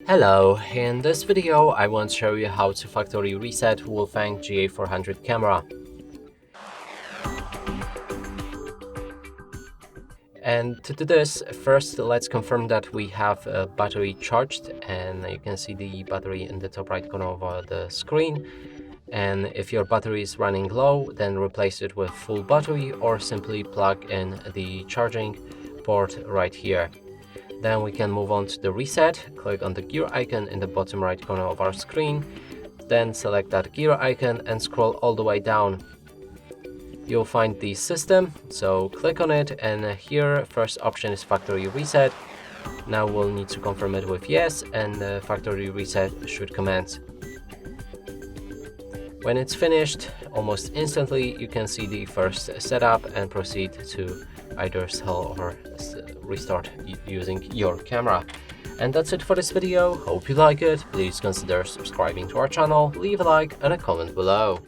Hello, in this video I want to show you how to factory reset WOLFANG GA400 camera. And to do this, first let's confirm that we have a battery charged, and you can see the battery in the top right corner of the screen. And if your battery is running low, then replace it with full battery or simply plug in the charging port right here. Then we can move on to the reset. Click on the gear icon in the bottom right corner of our screen. Then select that gear icon and scroll all the way down. You'll find the system, so click on it, and here first option is factory reset. Now we'll need to confirm it with yes, and the factory reset should commence. When it's finished, almost instantly you can see the first setup and proceed to either sell or restart using your camera. And that's it for this video. Hope you like it. Please consider subscribing to our channel, leave a like and a comment below.